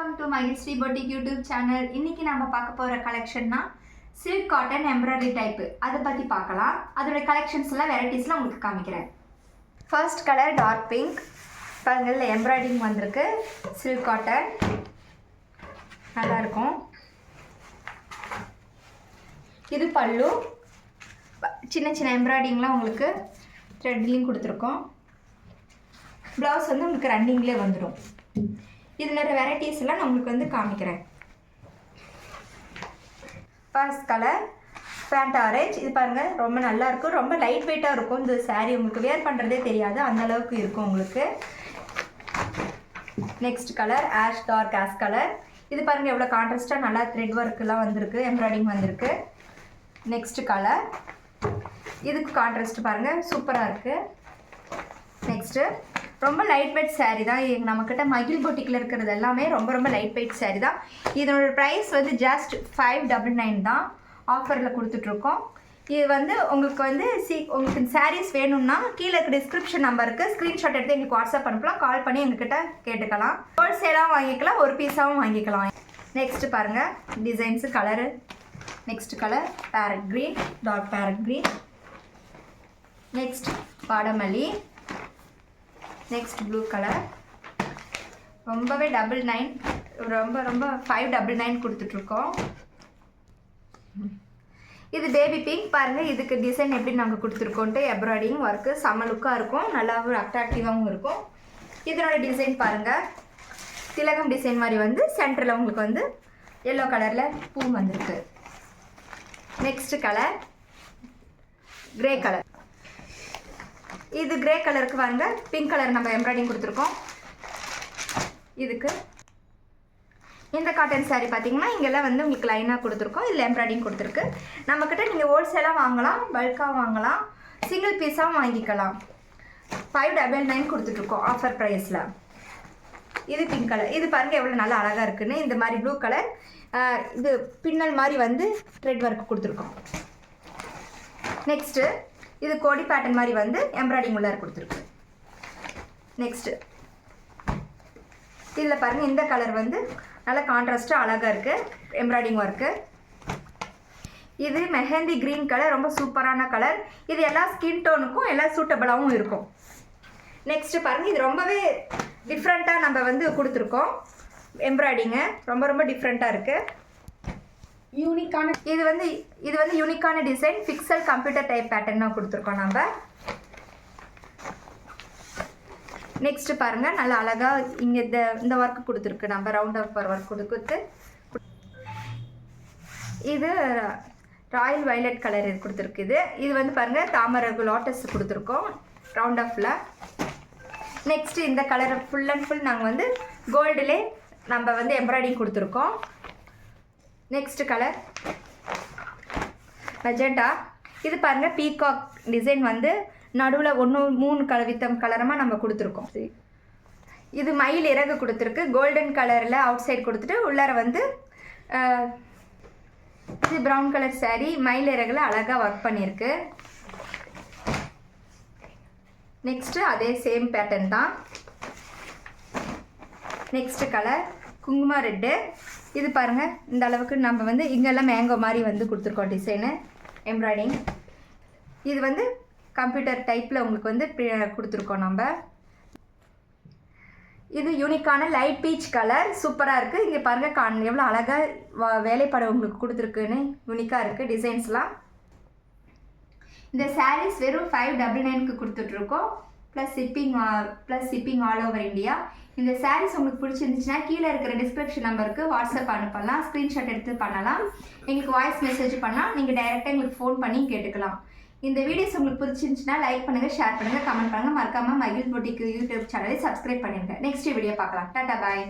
Welcome to மகிழ்ச்சி boutique YouTube channel. இன்னைக்கு நம்ம பார்க்க போகிற கலெக்ஷன்னா சில்க் காட்டன் எம்ப்ராய்டரி டைப்பு அதை பற்றி பார்க்கலாம். அதோட கலெக்ஷன்ஸ் எல்லாம் வெரைட்டிஸ்லாம் உங்களுக்கு காமிக்கிறேன். ஃபர்ஸ்ட் கலர் டார்க் பிங்க் பாருங்கள், எம்ப்ராய்டிங் வந்திருக்கு. சில்க் காட்டன் நல்லாயிருக்கும். இது பல்லு, சின்ன சின்ன எம்ப்ராய்டிங்லாம் உங்களுக்கு த்ரெட்லையும் கொடுத்துருக்கோம். ப்ளவுஸ் வந்து உங்களுக்கு ரன்னிங்லேயே வந்துடும். இதில் வெரைட்டிஸ் எல்லாம் நான் உங்களுக்கு வந்து காமிக்கிறேன். First colour band orange. இது பாருங்கள், ரொம்ப நல்லாயிருக்கும். ரொம்ப லைட் வெயிட்டாக இருக்கும். இந்த சாரீ உங்களுக்கு வேர் பண்ணுறதே தெரியாது, அந்தளவுக்கு இருக்கும் உங்களுக்கு. Next colour ash dark ash colour. இது பாருங்கள் எவ்வளோ கான்ட்ராஸ்ட்டாக நல்லா த்ரெட் ஒர்க்கெலாம் வந்திருக்கு, எம்ப்ராய்டிங் வந்திருக்கு. நெக்ஸ்ட் கலர், இதுக்கு கான்ட்ராஸ்ட் பாருங்கள் சூப்பராக இருக்குது. நெக்ஸ்ட்டு ரொம்ப லைட் வெயிட் சாரீ தான். நம்மக்கிட்ட மகிழ் பொட்டிக்கில் இருக்கிறது எல்லாமே ரொம்ப ரொம்ப லைட் வெயிட் சாரீ தான். இதனோட ப்ரைஸ் வந்து ஜஸ்ட் 599 தான் ஆஃபரில் கொடுத்துட்ருக்கோம். இது வந்து உங்களுக்கு வந்து உங்களுக்கு சாரீஸ் வேணும்னா கீழே இருக்க டிஸ்கிரிப்ஷன் நம்பருக்கு ஸ்க்ரீன்ஷாட் எடுத்து எங்களுக்கு வாட்ஸ்அப் அனுப்பலாம். கால் பண்ணி எங்ககிட்ட கேட்டுக்கலாம். ஹோல்சேலாகவும் வாங்கிக்கலாம், ஒரு பீஸாகவும் வாங்கிக்கலாம். நெக்ஸ்ட்டு பாருங்கள் designs colour. Next colour parrot green, dark parrot green. Next வாடமல்லி. Next blue colour. ரொம்பவே 99, ரொம்ப 599 கொடுத்துட்ருக்கோம். இது பேபி பிங்க் பாருங்கள். இதுக்கு டிசைன் எப்படி நாங்கள் கொடுத்துருக்கோன்ட்டு எம்ப்ராய்டிங் ஒர்க்கு செம்ம லுக்காக இருக்கும், நல்லாவும் அட்ராக்டிவாகவும் இருக்கும். இதனோட டிசைன் பாருங்கள், திலகம் டிசைன் மாதிரி வந்து சென்டரில் உங்களுக்கு வந்து எல்லோ கலரில் பூ வந்திருக்கு. Next colour grey colour. இது கிரே கலருக்கு வாங்க, பிங்க் கலர் நம்ம எம்ப்ராய்டிங் கொடுத்துருக்கோம். இதுக்கு இந்த காட்டன் சாரீ பார்த்தீங்கன்னா இங்கெல்லாம் வந்து உங்களுக்கு லைனாக கொடுத்துருக்கோம், இதில் எம்ப்ராய்டிங் கொடுத்துருக்கு. நம்மக்கிட்ட நீங்கள் ஹோல்சேலாக வாங்கலாம், பல்காக வாங்கலாம், சிங்கிள் பீஸாகவும் வாங்கிக்கலாம். 599 கொடுத்துட்ருக்கோம் ஆஃபர் ப்ரைஸில். இது பிங்க் கலர். இது பாருங்கள் எவ்வளோ நல்லா அழகாக இருக்குன்னு. இந்த மாதிரி ப்ளூ கலர் இது பின்னல் மாதிரி வந்து த்ரெட் ஒர்க் கொடுத்துருக்கோம். நெக்ஸ்ட்டு இது கோடி பேட்டர்ன் மாதிரி வந்து எம்ப்ராய்டிங் உள்ளார கொடுத்துருக்கு. நெக்ஸ்ட்டு இதில் பாருங்கள் இந்த கலர் வந்து நல்லா கான்ட்ராஸ்ட்டாக அழகாக இருக்குது, எம்ப்ராய்டிங் ஒர்க்கு. இது மெஹந்தி க்ரீன் கலர், ரொம்ப சூப்பரான கலர். இது எல்லா ஸ்கின் டோனுக்கும் எல்லாம் சூட்டபிளாகவும் இருக்கும். நெக்ஸ்ட்டு பாருங்கள், இது ரொம்பவே டிஃப்ரெண்ட்டாக நம்ம வந்து கொடுத்துருக்கோம். எம்ப்ராய்டிங்கு ரொம்ப டிஃப்ரெண்ட்டாக இருக்குது, யூனிக்கான. இது வந்து யூனிக்கான design, pixel computer type pattern தான் கொடுத்துருக்கோம் நம்ம. நெக்ஸ்ட் பாருங்கள், நல்லா அழகாக இங்கே இந்த ஒர்க் கொடுத்துருக்கு, நம்ம ரவுண்ட் ஆஃப் ஒர்க் கொடுத்து. இது ராயல் வயலட் கலர் இது கொடுத்துருக்குது. இது வந்து பாருங்கள் தாமரை லோட்டஸ் கொடுத்துருக்கோம் ரவுண்ட் ஆஃபில். நெக்ஸ்ட்டு இந்த கலரை ஃபுல் அண்ட் ஃபுல் நாங்கள் வந்து கோல்டுலே நம்ம வந்து எம்ப்ராய்டிங் கொடுத்துருக்கோம். Next colour magenta. இது பாருங்கள் பீகாக் டிசைன் வந்து நடுவில் 3 கலவித்தம் கலரமாக நம்ம கொடுத்துருக்கோம். இது மயில் இறகு கொடுத்துருக்கு, கோல்டன் கலரில் அவுட் சைட் கொடுத்துட்டு உள்ளார வந்து இது ப்ரௌன் கலர் சாரீ மயில் இறகுல அழகாக ஒர்க் பண்ணியிருக்கு. நெக்ஸ்ட்டு அதே சேம் பேட்டர்ன் தான். நெக்ஸ்ட்டு கலர் குங்குமம் ரெட்டு. இது பாருங்கள் இந்த அளவுக்கு நம்ம வந்து இங்கெல்லாம் மேங்கோ மாதிரி வந்து கொடுத்துருக்கோம் டிசைனு எம்ப்ராய்டிங். இது வந்து கம்ப்யூட்டர் டைப்பில் உங்களுக்கு வந்து கொடுத்துருக்கோம் நம்ம. இது யூனிக்கான லைட் பீச் கலர், சூப்பராக இருக்குது. இங்கே பாருங்கள் எவ்வளோ அழகாக வேலைப்பாடு உங்களுக்கு கொடுத்துருக்குன்னு யூனிக்காக இருக்குது டிசைன்ஸ்லாம். இந்த சாரீஸ் வெறும் 599க்கு கொடுத்துட்ருக்கோம், plus shipping all over India. இந்த சாரீஸ் உங்களுக்கு பிடிச்சிருந்துச்சுன்னா கீழே இருக்கிற டிஸ்கிரிப்ஷன் நம்பருக்கு வாட்ஸ்அப் அனுப்பலாம், ஸ்க்ரீன்ஷாட் எடுத்து பண்ணலாம், எங்களுக்கு வாய்ஸ் மெசேஜ் பண்ணலாம், நீங்கள் டைரெக்டாக எங்களுக்கு ஃபோன் பண்ணி கேட்டுக்கலாம். இந்த வீடியோஸ் உங்களுக்கு பிடிச்சிருந்துச்சுன்னா லைக் பண்ணுங்கள், ஷேர் பண்ணுங்கள், கமெண்ட் பண்ணுங்கள். மறக்காமல் மகிழ் பொட்டிக் யூடியூப் சேனலை சப்ஸ்கிரைப் பண்ணிடுங்க. நெக்ஸ்ட் வீடியோ பார்க்கலாம். டாடா பாய்.